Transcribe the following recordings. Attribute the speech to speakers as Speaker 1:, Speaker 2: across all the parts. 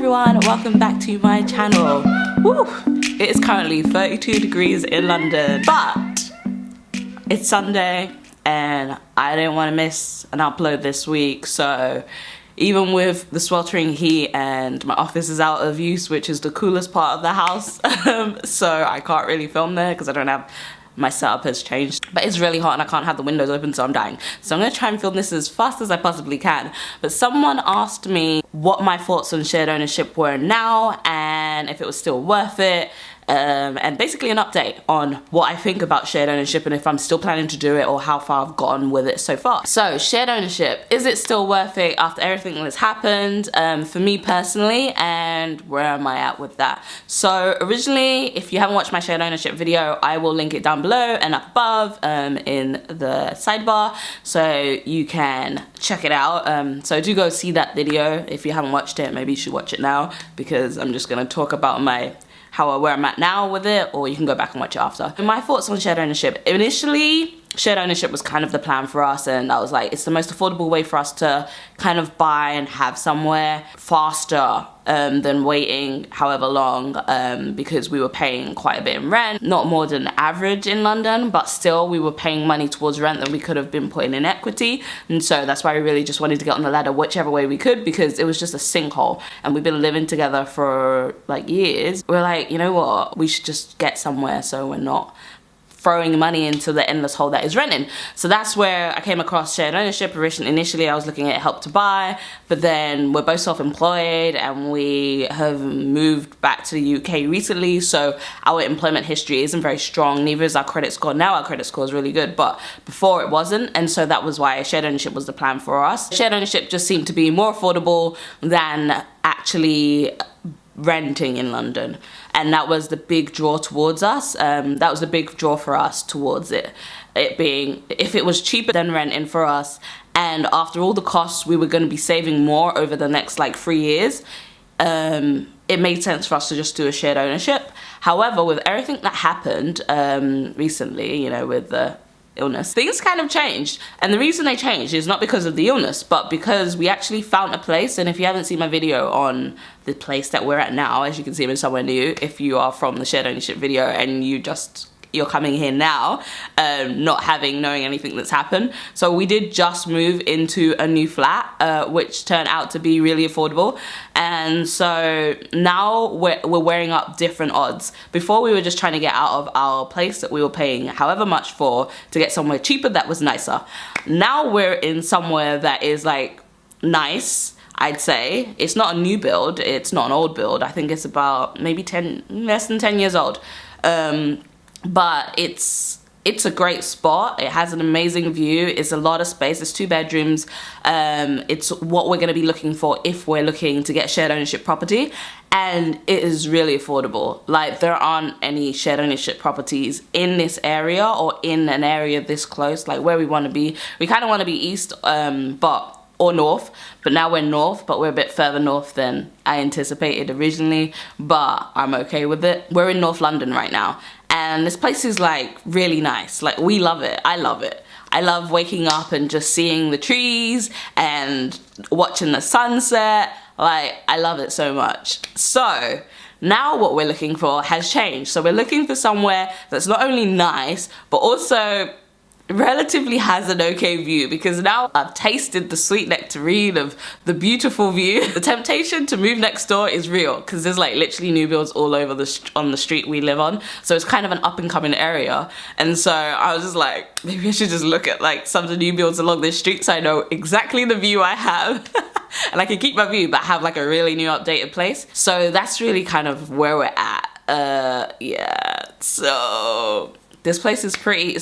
Speaker 1: everyone, welcome back to my channel. Woo! It is currently 32 degrees in London, but it's Sunday and I didn't want to miss an upload this week, so even with the sweltering heat and my office is out of use, which is the coolest part of the house, so I can't really film there because I don't have, my setup has changed, but it's really hot and I can't have the windows open, so I'm dying. So I'm gonna try and film this as fast as I possibly can. But someone asked me what my thoughts on shared ownership were now and if it was still worth it. And basically an update on what I think about shared ownership and if I'm still planning to do it or how far I've gotten with it so far. So shared ownership, is it still worth it after everything that's happened for me personally, and where am I at with that? So originally, if you haven't watched my shared ownership video, I will link it down below and up above in the sidebar so you can check it out. So do go see that video. If you haven't watched it, maybe you should watch it now because I'm just gonna talk about where I'm at now with it, or you can go back and watch it after. My thoughts on shared ownership. Initially, shared ownership was kind of the plan for us, and I was like, it's the most affordable way for us to kind of buy and have somewhere faster than waiting however long, because we were paying quite a bit in rent, not more than average in London, but still we were paying money towards rent that we could have been putting in equity. And so that's why we really just wanted to get on the ladder whichever way we could, because it was just a sinkhole and we've been living together for like years. We're like, you know what, we should just get somewhere so we're not throwing money into the endless hole that is renting. So that's where I came across shared ownership. Initially I was looking at Help to Buy, but then we're both self-employed and we have moved back to the UK recently, so our employment history isn't very strong, neither is our credit score. Now our credit score is really good, but before it wasn't, and so that was why shared ownership was the plan for us. Shared ownership just seemed to be more affordable than actually renting in London, and that was the big draw towards us. That was the big draw for us towards it being, if it was cheaper than renting for us, and after all the costs we were going to be saving more over the next like 3 years, it made sense for us to just do a shared ownership. However, with everything that happened recently, you know, with the illness, things kind of changed, and the reason they changed is not because of the illness, but because we actually found a place. And if you haven't seen my video on the place that we're at now, as you can see, I'm in somewhere new. If you are from the shared ownership video and you're coming here now, not knowing anything that's happened. So we did just move into a new flat, which turned out to be really affordable. And so now we're weighing up different odds. Before we were just trying to get out of our place that we were paying however much for to get somewhere cheaper that was nicer. Now we're in somewhere that is like nice, I'd say. It's not a new build, it's not an old build. I think it's about maybe less than 10 years old. But it's a great spot. It has an amazing view. It's a lot of space. It's 2 bedrooms. It's what we're going to be looking for if we're looking to get shared ownership property, and it is really affordable. Like, there aren't any shared ownership properties in this area or in an area this close, like where we want to be. We kind of want to be east, or north, but now we're north, but we're a bit further north than I anticipated originally, but I'm okay with it. We're in North London right now, and this place is like really nice. Like, we love it. I love it. I love waking up and just seeing the trees and watching the sunset. Like, I love it so much. So now what we're looking for has changed. So we're looking for somewhere that's not only nice, but also relatively has an okay view, because now I've tasted the sweet nectarine of the beautiful view. The temptation to move next door is real, because there's like literally new builds all over on the street we live on, so it's kind of an up and coming area. And so I was just like, maybe I should just look at like some of the new builds along this street so I know exactly the view I have. And I can keep my view but have like a really new updated place. So that's really kind of where we're at. Yeah, so this place is pretty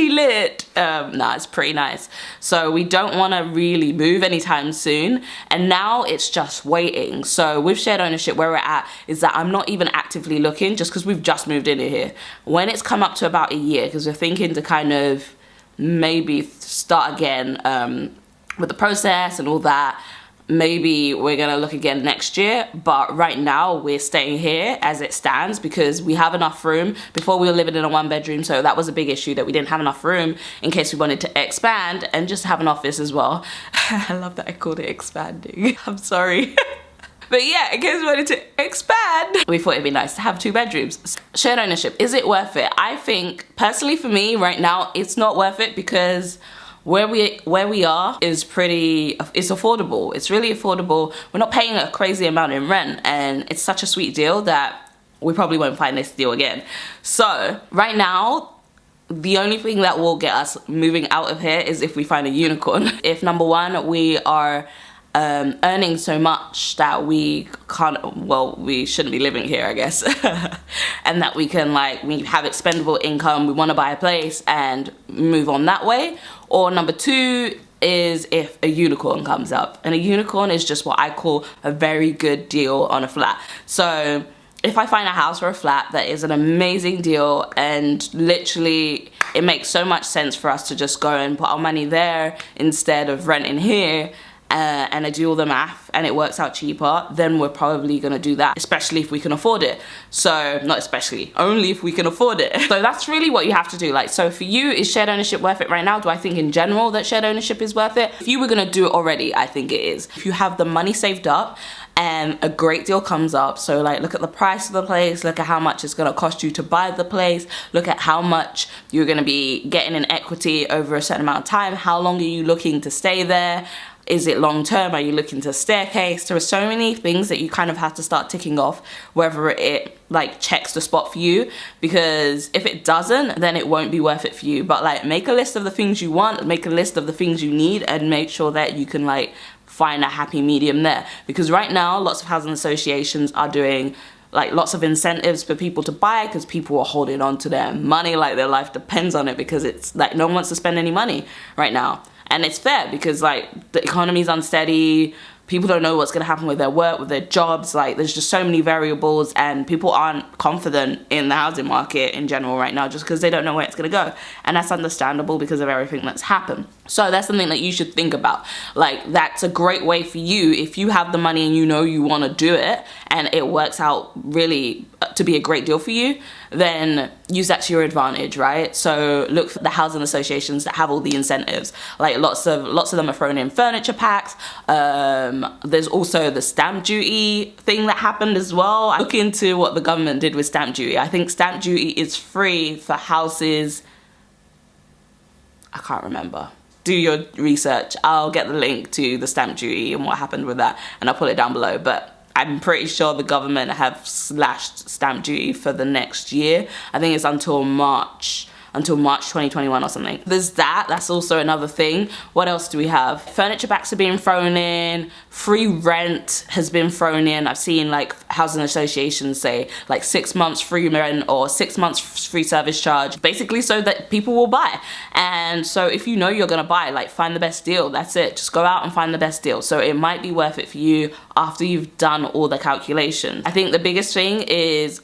Speaker 1: lit. It's pretty nice. So we don't want to really move anytime soon, and now it's just waiting. So with shared ownership, where we're at is that I'm not even actively looking, just because we've just moved in here. When it's come up to about a year, because we're thinking to kind of maybe start again with the process and all that, maybe we're gonna look again next year, but right now we're staying here as it stands because we have enough room. Before we were living in a 1-bedroom, so that was a big issue, that we didn't have enough room in case we wanted to expand and just have an office as well. I love that I called it expanding. I'm sorry. But yeah, in case we wanted to expand, we thought it'd be nice to have 2 bedrooms. Shared ownership, is it worth it? I think, personally for me right now, it's not worth it because where we are is it's affordable. It's really affordable. We're not paying a crazy amount in rent, and it's such a sweet deal that we probably won't find this deal again. So right now, the only thing that will get us moving out of here is if we find a unicorn. If number one, we are earning so much that we can't, well, we shouldn't be living here, I guess. And that we can, like, we have expendable income, we want to buy a place and move on that way. Or number two is if a unicorn comes up. And a unicorn is just what I call a very good deal on a flat. So if I find a house or a flat that is an amazing deal and literally it makes so much sense for us to just go and put our money there instead of renting here, and I do all the math and it works out cheaper, then we're probably gonna do that, especially if we can afford it. So, not especially, only if we can afford it. So that's really what you have to do. Like, so for you, is shared ownership worth it right now? Do I think in general that shared ownership is worth it? If you were gonna do it already, I think it is. If you have the money saved up and a great deal comes up, so like look at the price of the place, look at how much it's gonna cost you to buy the place, look at how much you're gonna be getting in equity over a certain amount of time, how long are you looking to stay there, is it long term, are you looking to staircase? There are so many things that you kind of have to start ticking off whether it like checks the spot for you, because if it doesn't, then it won't be worth it for you. But like, make a list of the things you want, make a list of the things you need, and make sure that you can like find a happy medium there. Because right now, lots of housing associations are doing like lots of incentives for people to buy, because people are holding on to their money like their life depends on it, because it's like no one wants to spend any money right now. And it's fair because like the economy is unsteady, people don't know what's going to happen with their work, with their jobs, like there's just so many variables, and people aren't confident in the housing market in general right now just because they don't know where it's going to go. And that's understandable because of everything that's happened. So that's something that you should think about. Like, that's a great way for you, if you have the money and you know you want to do it and it works out really to be a great deal for you, then use that to your advantage, right? So look for the housing associations that have all the incentives. Like lots of them are throwing in furniture packs. There's also the stamp duty thing that happened as well. Look into what the government did with stamp duty. I think stamp duty is free for houses, I can't remember. Do your research. I'll get the link to the stamp duty and what happened with that, and I'll put it down below. But I'm pretty sure the government have slashed stamp duty for the next year. I think it's until March 2021 or something. There's that's also another thing. What else do we have? Furniture packs are being thrown in, free rent has been thrown in. I've seen like housing associations say like 6 months free rent or 6 months free service charge, basically so that people will buy. And so if you know you're gonna buy, like find the best deal, that's it. Just go out and find the best deal. So it might be worth it for you after you've done all the calculations. I think the biggest thing is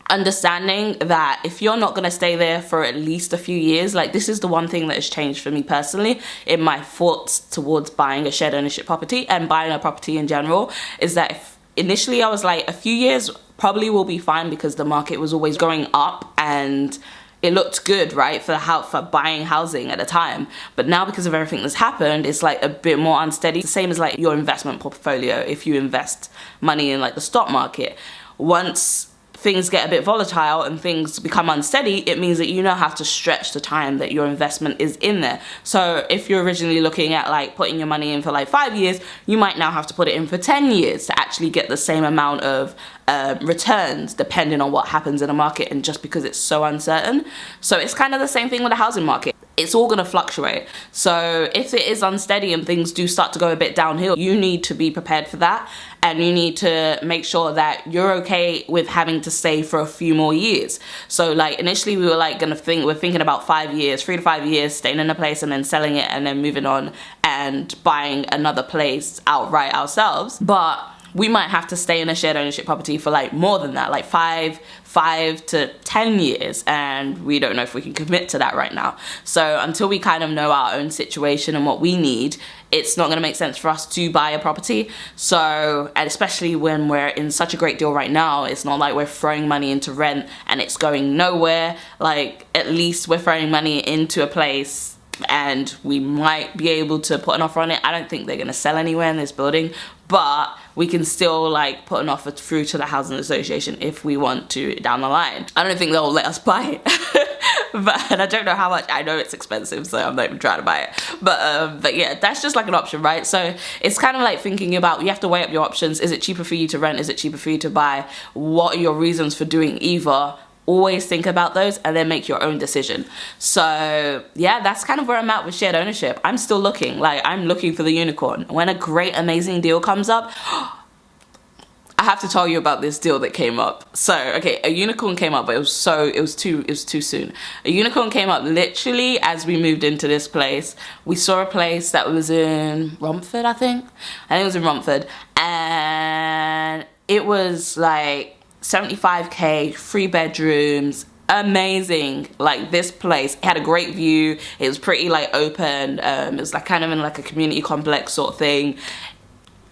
Speaker 1: understanding that if you're not going to stay there for at least a few years, like this is the one thing that has changed for me personally in my thoughts towards buying a shared ownership property and buying a property in general, is that if initially I was like, a few years probably will be fine because the market was always going up and it looked good, right, for buying housing at the time. But now because of everything that's happened, it's like a bit more unsteady. The same as like your investment portfolio. If you invest money in like the stock market, once things get a bit volatile and things become unsteady, it means that you now have to stretch the time that your investment is in there. So if you're originally looking at like putting your money in for like 5 years, you might now have to put it in for 10 years to actually get the same amount of returns, depending on what happens in the market, and just because it's so uncertain. So it's kind of the same thing with the housing market. It's all going to fluctuate. So if it is unsteady and things do start to go a bit downhill, you need to be prepared for that, and you need to make sure that you're okay with having to stay for a few more years. So like initially we were like we're thinking about 5 years, 3 to 5 years, staying in a place and then selling it and then moving on and buying another place outright ourselves. But we might have to stay in a shared ownership property for like more than that, like 5 to 10 years, and we don't know if we can commit to that right now. So until we kind of know our own situation and what we need, it's not going to make sense for us to buy a property. So, and especially when we're in such a great deal right now, it's not like we're throwing money into rent and it's going nowhere. Like, at least we're throwing money into a place and we might be able to put an offer on it. I don't think they're going to sell anywhere in this building, but we can still like put an offer through to the housing association if we want to down the line. I don't think they'll let us buy it. And I don't know how much. I know it's expensive, so I'm not even trying to buy it. But yeah, that's just like an option, right? So it's kind of like thinking about, you have to weigh up your options. Is it cheaper for you to rent? Is it cheaper for you to buy? What are your reasons for doing either? Always think about those and then make your own decision. So yeah, that's kind of where I'm at with shared ownership. I'm still looking. Like, I'm looking for the unicorn. When a great, amazing deal comes up, I have to tell you about this deal that came up. So, okay, a unicorn came up, but it was too soon. A unicorn came up literally as we moved into this place. We saw a place that was in Romford, I think it was in Romford, and it was like 75k, 3 bedrooms, amazing. Like, this place, it had a great view. It was pretty like open. It was like kind of in like a community complex sort of thing.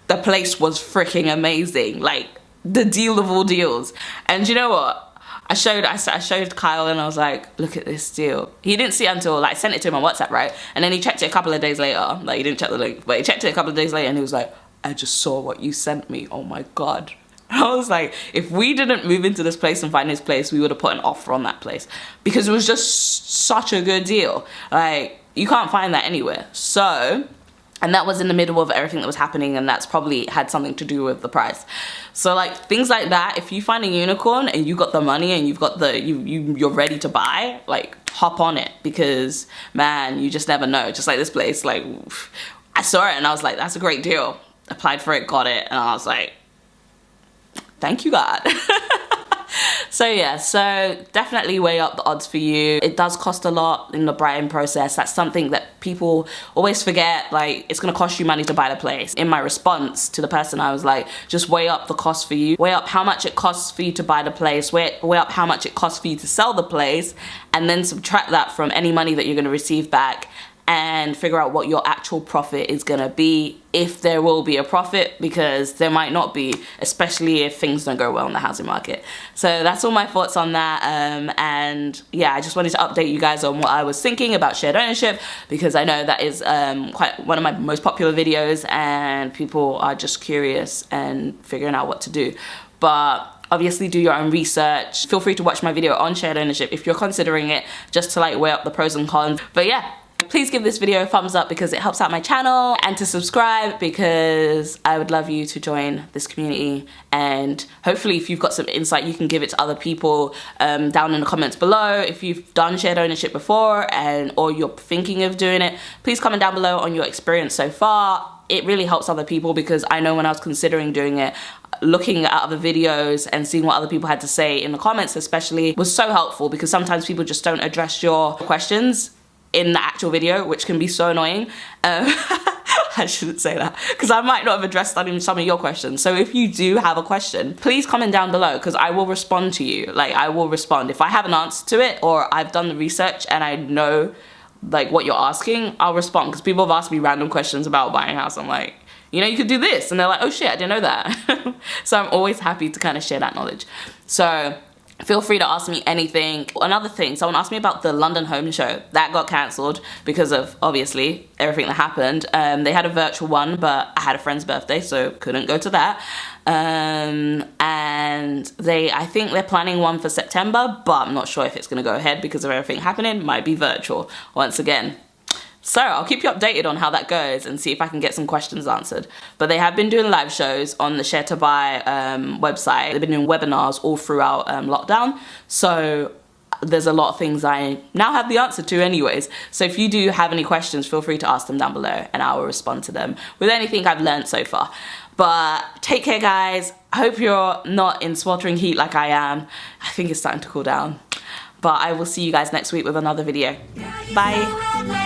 Speaker 1: The place was freaking amazing, like the deal of all deals. And you know what? I showed Kyle and I was like, look at this deal. He didn't see it until, like, I sent it to him on WhatsApp, right? And then he checked it a couple of days later. Like, he didn't check the link, but he checked it a couple of days later and he was like, I just saw what you sent me. Oh my God. I was like, if we didn't move into this place and find this place, we would have put an offer on that place, because it was just such a good deal. Like, you can't find that anywhere. So, and that was in the middle of everything that was happening, and that's probably had something to do with the price. So like, things like that, if you find a unicorn and you got the money and you've got the, you're ready to buy, like, hop on it, because man, you just never know. Just like this place, like, I saw it and I was like, that's a great deal. Applied for it, got it, and I was like, thank you, God. So yeah, so definitely weigh up the odds for you. It does cost a lot in the buying process. That's something that people always forget. Like, it's gonna cost you money to buy the place. In my response to the person, I was like, just weigh up the cost for you. Weigh up how much it costs for you to buy the place. Weigh up how much it costs for you to sell the place, and then subtract that from any money that you're gonna receive back, and figure out what your actual profit is gonna be, if there will be a profit, because there might not be, especially if things don't go well in the housing market. So that's all my thoughts on that. And yeah, I just wanted to update you guys on what I was thinking about shared ownership, because I know that is quite one of my most popular videos, and people are just curious and figuring out what to do. But obviously do your own research. Feel free to watch my video on shared ownership if you're considering it, just to like weigh up the pros and cons. But yeah, please give this video a thumbs up because it helps out my channel, and to subscribe because I would love you to join this community. And hopefully if you've got some insight, you can give it to other people down in the comments below. If you've done shared ownership before or you're thinking of doing it, please comment down below on your experience so far. It really helps other people, because I know when I was considering doing it, looking at other videos and seeing what other people had to say in the comments especially was so helpful, because sometimes people just don't address your questions in the actual video, which can be so annoying. I shouldn't say that, because I might not have addressed some of your questions. So if you do have a question, please comment down below, because I will respond to you. Like, I will respond. If I have an answer to it, or I've done the research and I know like what you're asking, I'll respond, because people have asked me random questions about buying a house. I'm like, you know, you could do this, and they're like, oh shit, I didn't know that. So I'm always happy to kind of share that knowledge. So feel free to ask me anything. Another thing, someone asked me about the London Home Show. That got cancelled because of, obviously, everything that happened. They had a virtual one, but I had a friend's birthday, so couldn't go to that. And I think they're planning one for September, but I'm not sure if it's going to go ahead because of everything happening. Might be virtual once again. So I'll keep you updated on how that goes and see if I can get some questions answered. But they have been doing live shows on the Share to Buy website. They've been doing webinars all throughout lockdown. So there's a lot of things I now have the answer to anyways. So if you do have any questions, feel free to ask them down below and I will respond to them with anything I've learned so far. But take care, guys. I hope you're not in sweltering heat like I am. I think it's starting to cool down. But I will see you guys next week with another video. Bye.